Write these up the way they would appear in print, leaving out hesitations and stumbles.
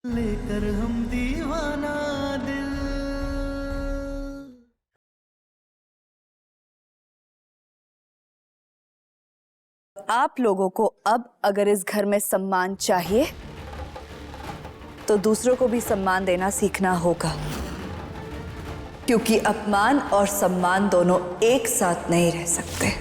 लेकर हम दीवाना दिल। आप लोगों को अब अगर इस घर में सम्मान चाहिए तो दूसरों को भी सम्मान देना सीखना होगा, क्योंकि अपमान और सम्मान दोनों एक साथ नहीं रह सकते।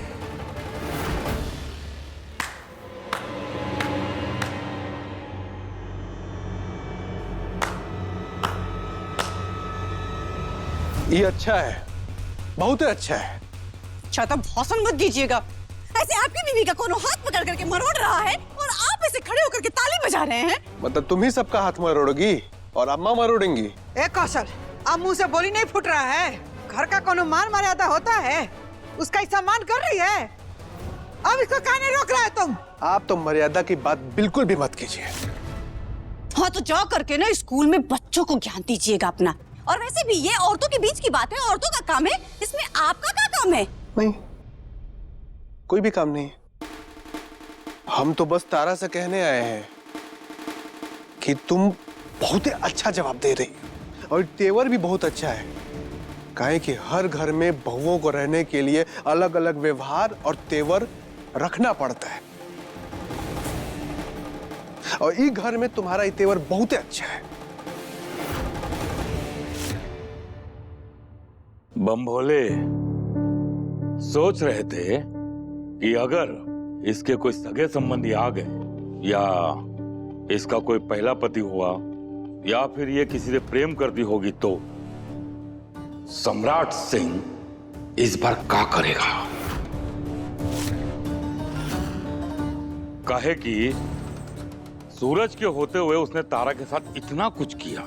ये अच्छा है, बहुत अच्छा है। अच्छा तो भाषण मत दीजिएगा। ऐसे आपकी बीवी का कोनो हाथ पकड़ करके मरोड़ रहा है और आप ऐसे खड़े होकर के ताली बजा रहे हैं। मतलब तुम ही सबका हाथ मरोड़ोगी और अम्मा मरोड़ेंगी। ए कौशल, अब मुंह से बोली नहीं फूट रहा है। घर का कोनो मान मर्यादा होता है, उसका ही सम्मान कर रही है। अब इसको काहे नहीं रोक रहा है तुम? आप तो मर्यादा की बात बिल्कुल भी मत कीजिए। हाँ तो जा करके ना स्कूल में बच्चों को ज्ञान दीजिएगा अपना। और वैसे भी ये औरतों के बीच की बात है, औरतों का काम है, इसमें आपका क्या काम है? नहीं, कोई भी काम नहीं। हम तो बस तारा से कहने आए हैं कि तुम बहुत ही अच्छा जवाब दे रही हो और तेवर भी बहुत अच्छा है। काहे कि हर घर में बहुओं को रहने के लिए अलग अलग व्यवहार और तेवर रखना पड़ता है, और इस घर में तुम्हारा ये तेवर बहुत ही अच्छा है। बम भोले सोच रहे थे कि अगर इसके कोई सगे संबंधी आ गए या इसका कोई पहला पति हुआ या फिर ये किसी से प्रेम करती होगी तो सम्राट सिंह इस बार क्या करेगा। कहे कि सूरज के होते हुए उसने तारा के साथ इतना कुछ किया,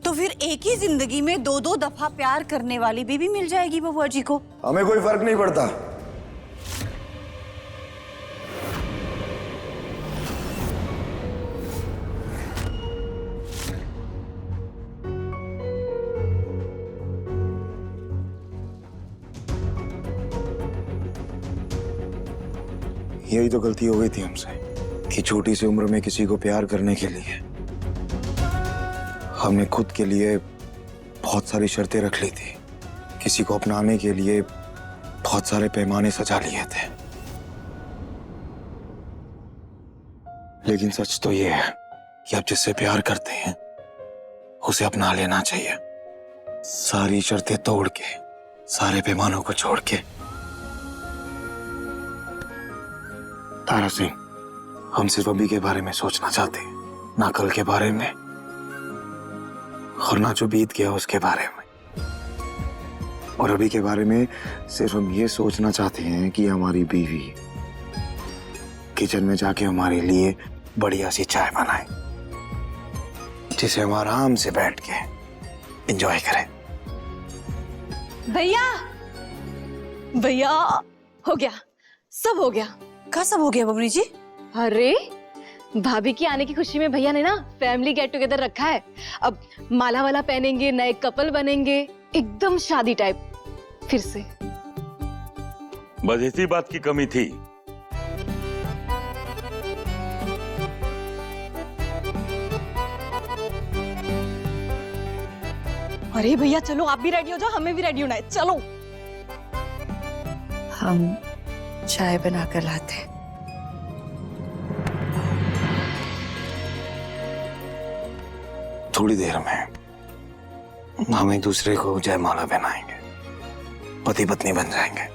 तो फिर एक ही जिंदगी में दो दो दफा प्यार करने वाली बीवी मिल जाएगी बबुआ जी को। हमें कोई फर्क नहीं पड़ता। यही तो गलती हो गई थी हमसे कि छोटी सी उम्र में किसी को प्यार करने के लिए हमने खुद के लिए बहुत सारी शर्तें रख ली थी। किसी को अपनाने के लिए बहुत सारे पैमाने सजा लिए थे। लेकिन सच तो ये है कि आप जिससे प्यार करते हैं उसे अपना लेना चाहिए, सारी शर्तें तोड़ के, सारे पैमानों को छोड़ के। तारा सिंह, हम सिर्फ अभी के बारे में सोचना चाहते हैं, ना कल के बारे में और ना जो बीत गया उसके बारे में। और अभी के बारे में सिर्फ हम ये सोचना चाहते हैं कि हमारी बीवी किचन में जाके हमारे लिए बढ़िया सी चाय बनाए, जिसे हम आराम से बैठ के एंजॉय करें। भैया भैया, हो गया, सब हो गया। क्या सब हो गया बबली जी? अरे भाभी की आने की खुशी में भैया ने ना फैमिली गेट टुगेदर रखा है। अब माला वाला पहनेंगे, नए कपल बनेंगे, एकदम शादी टाइप फिर से। बस इसी बात की कमी थी। अरे भैया चलो, आप भी रेडी हो जाओ, हमें भी रेडी होना है, चलो। हम चाय बनाकर लाते हैं। थोड़ी देर में हम एक दूसरे को जयमाला पहनाएंगे, पति पत्नी बन जाएंगे।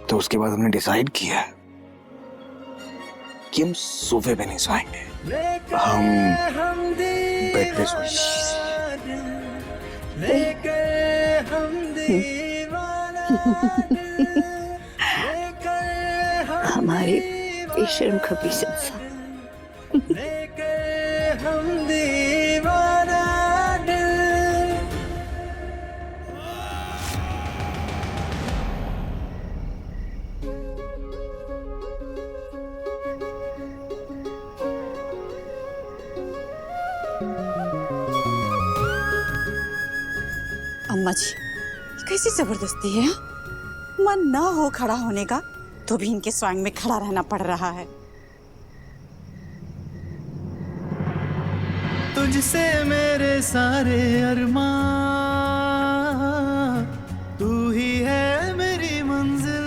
तो उसके बाद हमने डिसाइड किया है कि हम सोफे पे नहीं सोएंगे, हम बेड पे सोएंगे। हमारी बेशर्म खबीर इंसान। अम्मा जी, ये कैसी जबरदस्ती है? मन ना हो खड़ा होने का तो भी इनके स्वांग में खड़ा रहना पड़ रहा है। तुझसे मेरे सारे अरमां, तू ही है मेरी मंजिल।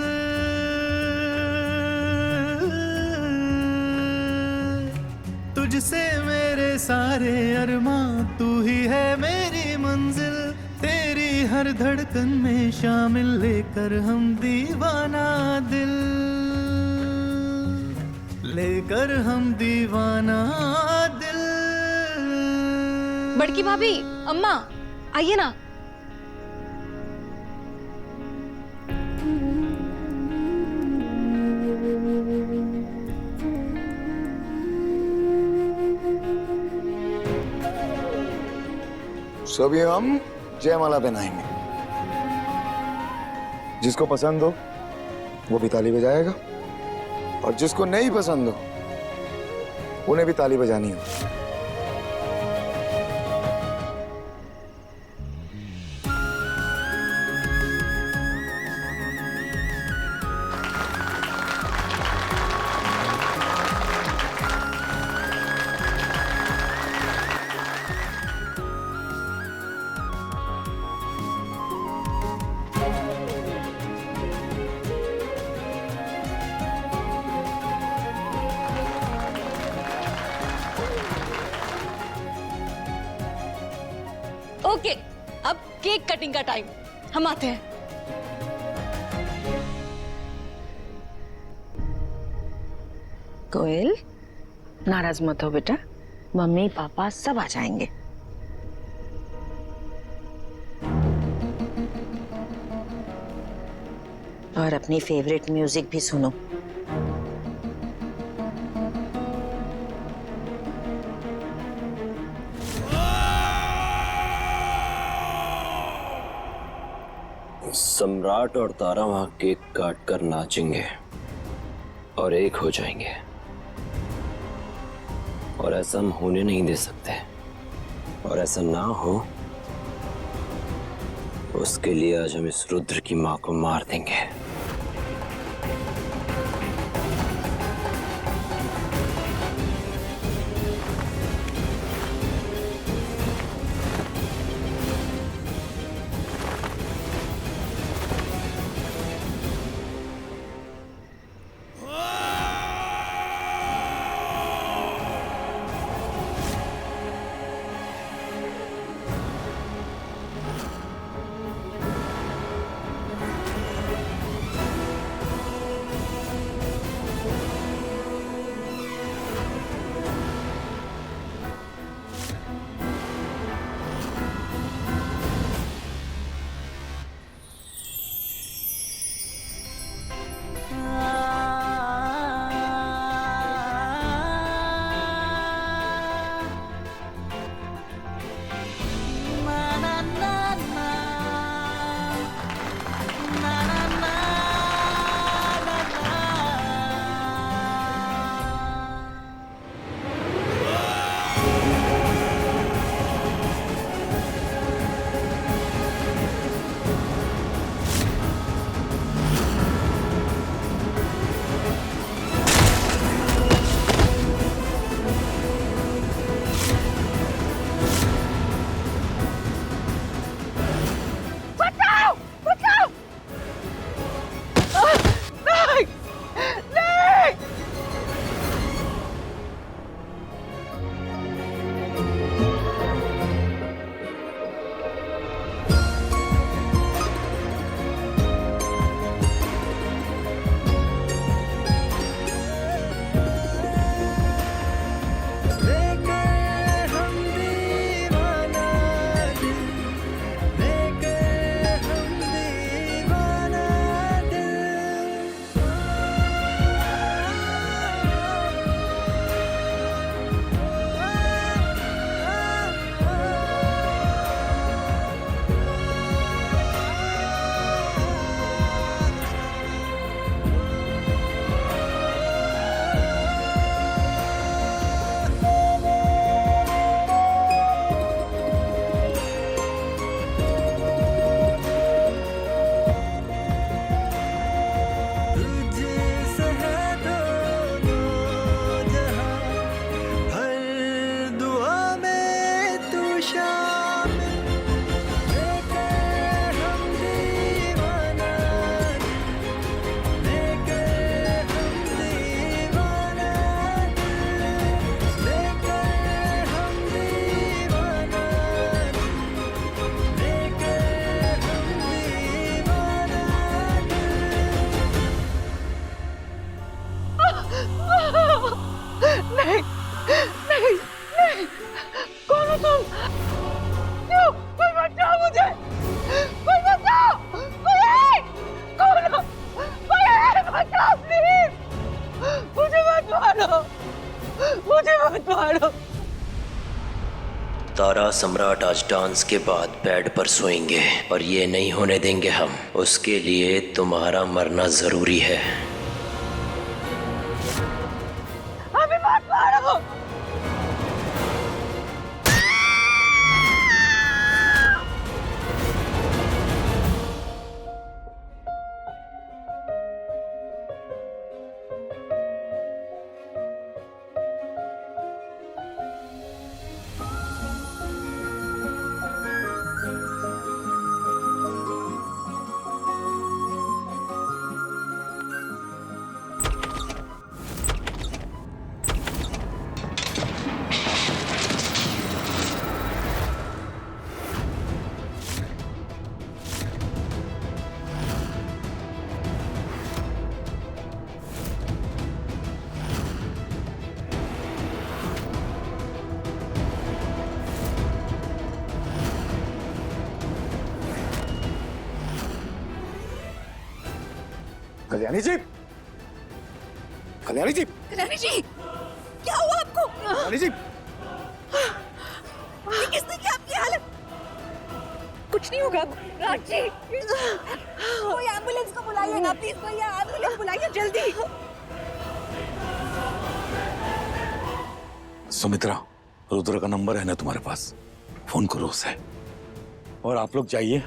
तुझसे मेरे सारे अरमां, तू ही है मेरी मंजिल। तेरी हर धड़कन में शामिल लेकर हम दीवाना दिल, लेकर हम दीवाना दिल। बड़की भाभी, अम्मा आइए ना। सो अभी हम जयमाला पहनाएंगे। जिसको पसंद हो वो भी ताली बजाएगा, और जिसको नहीं पसंद हो उन्हें भी ताली बजानी हो। ओके, अब केक कटिंग का टाइम, हम आते हैं। कोयल, नाराज मत हो बेटा, मम्मी पापा सब आ जाएंगे। और अपनी फेवरेट म्यूजिक भी सुनो। सम्राट और तारा वहां केक काट कर नाचेंगे और एक हो जाएंगे, और ऐसा हम होने नहीं दे सकते। और ऐसा ना हो उसके लिए आज हम इस रुद्र की मां को मार देंगे। शामिल लेके हम दीवाना लेके हम दीवाना लेके हम दीवाना लेके हम दीवाना नहीं नहीं नहीं, कौन हो तुम? क्यों? कोई बचाओ मुझे, कोई बचाओ, कोई है? कौन हो? कोई है? बचाओ प्लीज, मुझे मत मारो, मुझे मत मारो। तारा सम्राट आज डांस के बाद बेड पर सोएंगे और ये नहीं होने देंगे हम। उसके लिए तुम्हारा मरना जरूरी है। अभी मत मारो। कल्याणी जी, कल्याणी जी, कल्याणी जी, क्या हुआ आपको? कल्याणी जी, ये किसने किया आपकी हालत? कुछ नहीं होगा राज जी। कोई एम्बुलेंस को बुलाइए ना प्लीज, भैया एम्बुलेंस बुलाइए जल्दी। सुमित्रा, रुद्र का नंबर है ना तुम्हारे पास? फोन करो उसे और आप लोग जाइए,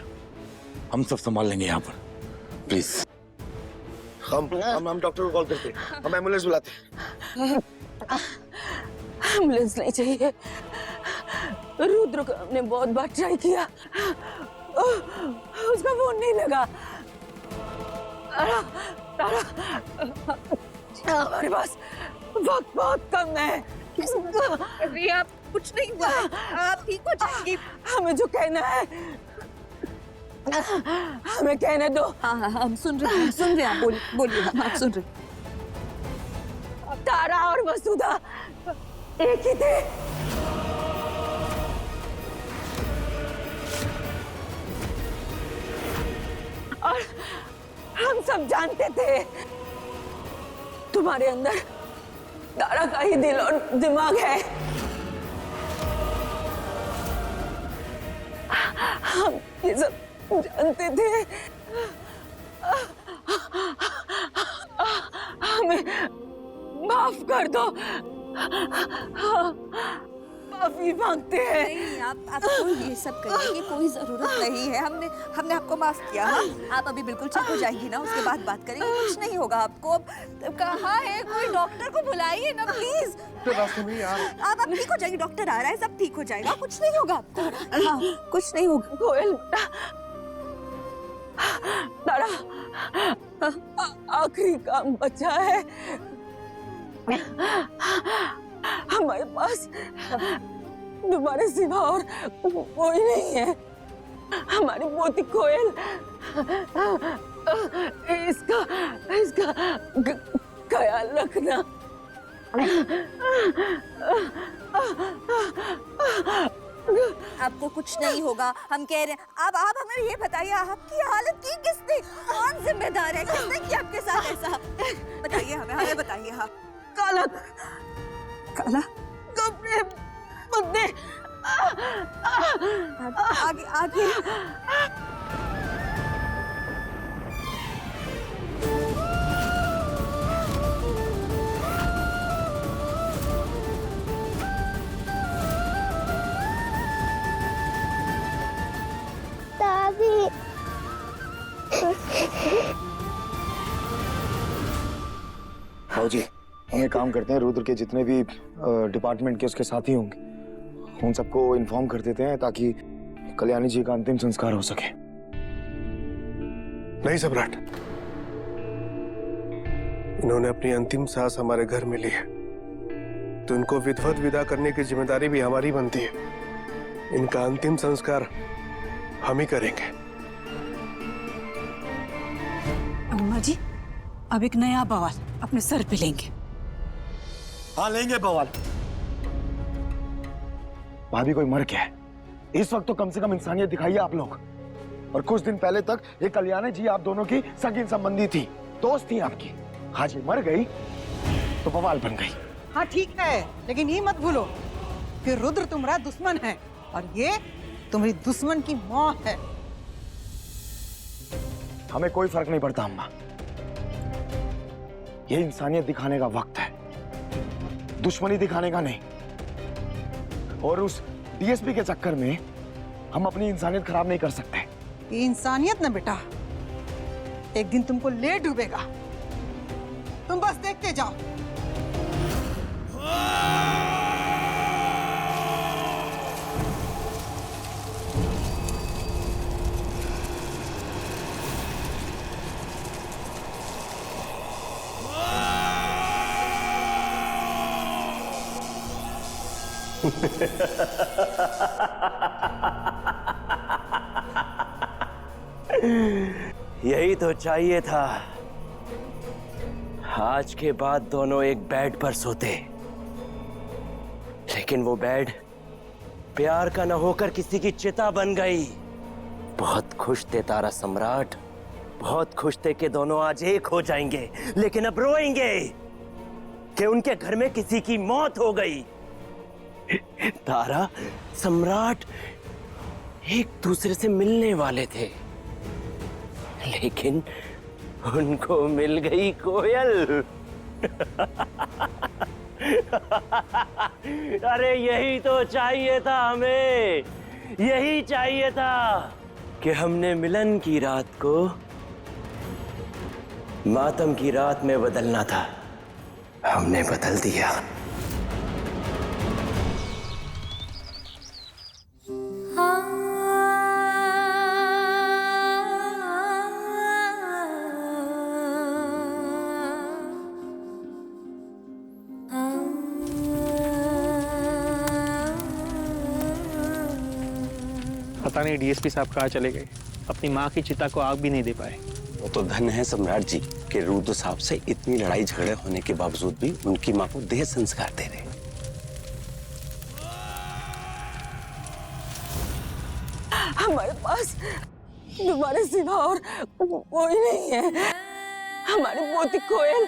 हम सब संभाल लेंगे यहाँ पर, प्लीज। हम डॉक्टर को कॉल करते हैं, हम एम्बुलेंस बुलाते हैं। एम्बुलेंस नहीं चाहिए। रुद्र को हमने बहुत बार ट्राई किया, उसका फोन नहीं लगा। तारा, हमारे पास वक्त बहुत कम है। अभी आप कुछ नहीं हुआ, आप ठीक हो जाएंगी। हमें जो कहना है हमें कहने दो। हाँ हाँ हम सुन रहे हैं, सुन रहे हैं, बोलिए बोलिए, हम आप सुन रहे हैं। तारा और मसूदा एक ही थे। और हम सब जानते थे तुम्हारे अंदर तारा का ही दिल और दिमाग है। हम ये सब जानते थे। हमें माफ कर दो, माफी मांगते हैं। नहीं आप कोई ये सब करने की कोई जरूरत नहीं है। हमने आपको माफ किया। हाँ आप अभी बिल्कुल ठीक हो जाएंगी ना, उसके बाद बात करेंगे। कुछ नहीं होगा आपको। अब कहाँ है कोई? डॉक्टर को बुलाइए ना प्लीज। तो रास्ते में यार, आप ठीक हो जाएंगे, डॉक्टर आ रहा है, सब ठीक हो जाएगा, कुछ नहीं होगा आपको। हाँ कुछ नहीं होगा। कोयल, तारा, आखिरी काम बचा है। हमारे पास तुम्हारे सिवा और कोई नहीं है। हमारी पोती कोयल, इसका ख्याल रखना। आपको कुछ नहीं होगा, हम कह रहे हैं। आप हमें ये बताइए, आपकी हालत की किसने, कौन जिम्मेदार है, किसने किया आपके साथ ऐसा? बताइए हमें बताइए। हाँ काला काला कपड़े बंदे आगे आगे। भाऊ जी, हम एक काम करते हैं, रुद्र के जितने भी डिपार्टमेंट के उसके साथी होंगे उन सबको इन्फॉर्म कर देते हैं ताकि कल्याणी जी का अंतिम संस्कार हो सके। नहीं सम्राट, इन्होंने अपनी अंतिम सांस हमारे घर में ली है, तो इनको विधिवत विदा करने की जिम्मेदारी भी हमारी बनती है। इनका अंतिम संस्कार हम ही करेंगे। अम्मा जी, अब एक नया बवाल अपने सर पे लेंगे। हाँ लेंगे बवाल। भाभी कोई मर गया है, इस वक्त तो कम से कम इंसानियत दिखाइए आप लोग। और कुछ दिन पहले तक ये कल्याणी जी आप दोनों की सगी संबंधी थी, दोस्त थी आपकी। आज ये मर गई तो बवाल बन गई। हाँ ठीक है, लेकिन ये मत भूलो कि रुद्र तुम्हारा दुश्मन है और ये तुम्हारी दुश्मन की माँ है। हमें कोई फर्क नहीं पड़ता अम्मा, ये इंसानियत दिखाने का वक्त है, दुश्मनी दिखाने का नहीं। और उस डीएसपी के चक्कर में हम अपनी इंसानियत खराब नहीं कर सकते। ये इंसानियत ना बेटा, एक दिन तुमको ले डूबेगा। तुम बस देखते जाओ। यही तो चाहिए था। आज के बाद दोनों एक बेड पर सोते, लेकिन वो बेड प्यार का न होकर किसी की चिता बन गई। बहुत खुश थे तारा सम्राट, बहुत खुश थे कि दोनों आज एक हो जाएंगे, लेकिन अब रोएंगे कि उनके घर में किसी की मौत हो गई। तारा सम्राट एक दूसरे से मिलने वाले थे, लेकिन उनको मिल गई कोयल। अरे यही तो चाहिए था हमें, यही चाहिए था कि हमने मिलन की रात को मातम की रात में बदलना था। हमने बदल दिया। पता नहीं डीएसपी साहब कहाँ चले गए, अपनी माँ की चिता को आग भी नहीं दे पाए। वो तो धन है सम्राट जी कि रुद्र साहब से इतनी लड़ाई झगड़े होने के बावजूद भी उनकी माँ को देह संस्कार दे रहे। हमारे पास तुम्हारे सिवा और कोई नहीं है। हमारी मोती कोयल,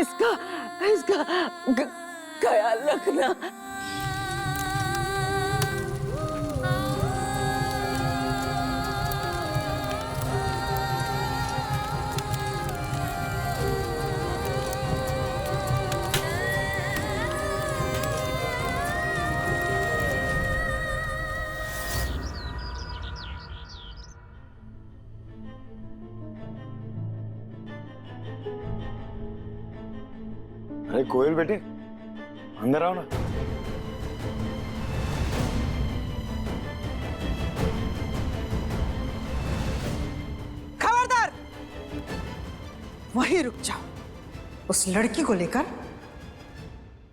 इसका ख्याल रखना। अरे कोयल बेटे, अंदर आओ ना। खबरदार, वहीं रुक जाओ। उस लड़की को लेकर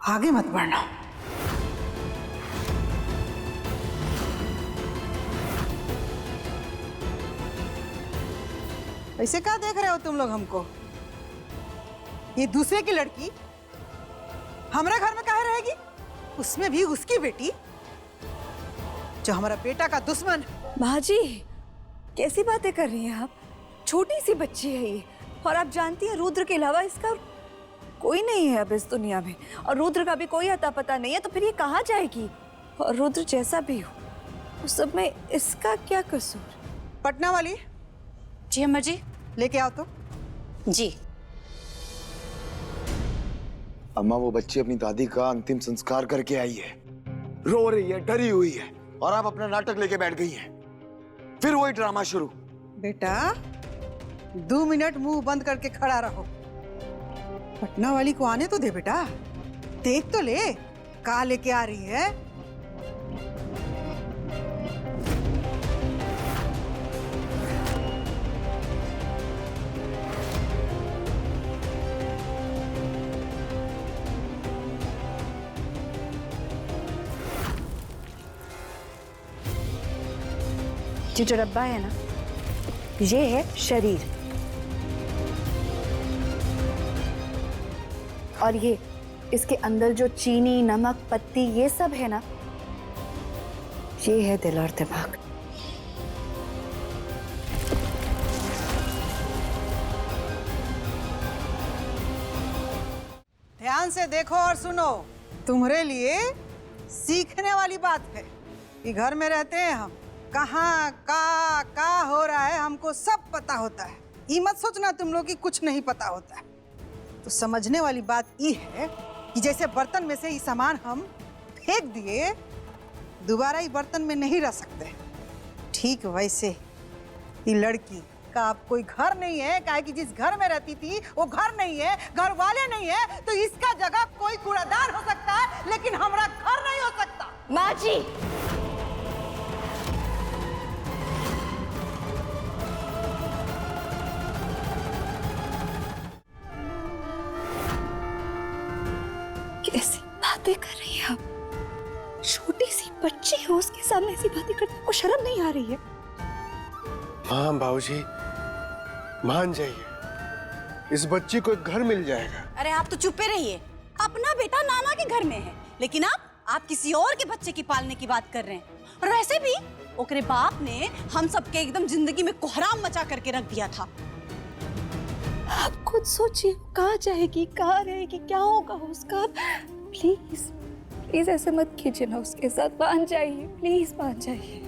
आगे मत बढ़ना। ऐसे क्या देख रहे हो तुम लोग हमको? ये दूसरे की लड़की हमारे घर में काहे रहेगी? उसमें भी उसकी बेटी, जो हमारा बेटा का दुश्मन है। माँ जी, कैसी बातें कर रही हैं आप? छोटी सी बच्ची है ये, और आप जानती हैं रुद्र के अलावा इसका कोई नहीं है अब इस दुनिया में, और रुद्र का भी कोई अता पता नहीं है, तो फिर ये कहाँ जाएगी? और रुद्र जैसा भी हो, उस सब में इसका क्या कसूर? पटना वाली जी अम्मा जी। लेके आओ तो। जी। अम्मा वो बच्ची अपनी दादी का अंतिम संस्कार करके आई है, रो रही है, डरी हुई है, और आप अपना नाटक लेके बैठ गई हैं। फिर वही ड्रामा शुरू। बेटा 2 मिनट मुंह बंद करके खड़ा रहो। पटना वाली को आने तो दे बेटा, देख तो ले कहाँ लेके आ रही है। ये जो डब्बा है ना, ये है शरीर, और ये इसके अंदर जो चीनी, नमक, पत्ती ये सब है ना, ये है दिल और दिमाग। ध्यान से देखो और सुनो, तुम्हारे लिए सीखने वाली बात है कि घर में रहते हैं हम, कहाँ का हो रहा है हमको सब पता होता है। ये मत सोचना तुम लोग कि कुछ नहीं पता होता है। तो समझने वाली बात ये है कि जैसे बर्तन में से ये सामान हम फेंक दिए, दोबारा ये बर्तन में नहीं रह सकते, ठीक वैसे ये लड़की का अब कोई घर नहीं है, काहे कि जिस घर में रहती थी वो घर नहीं है, घर वाले नहीं है, तो इसका जगह कोई कूड़ादार हो सकता है, लेकिन हमारा घर नहीं हो सकता। माँ जी, कैसी बातें कर रही है आप? छोटी सी बच्ची हो, उसके सामने ऐसी बातें करते आपको शर्म नहीं आ रही है? हाँ बाबूजी, मान जाइए, इस बच्ची को एक घर मिल जाएगा। अरे आप तो चुप रहिए। अपना बेटा नाना के घर में है, लेकिन आप किसी और के बच्चे की पालने की बात कर रहे हैं। और वैसे भी ओकरे बाप ने हम सबके एकदम जिंदगी में कोहराम मचा करके रख दिया था। आप खुद सोचिए, कहाँ जाएगी, कहाँ रहेगी, क्या होगा उसका? प्लीज प्लीज ऐसे मत कीजिए ना उसके साथ, मान जाइए, प्लीज मान जाइए।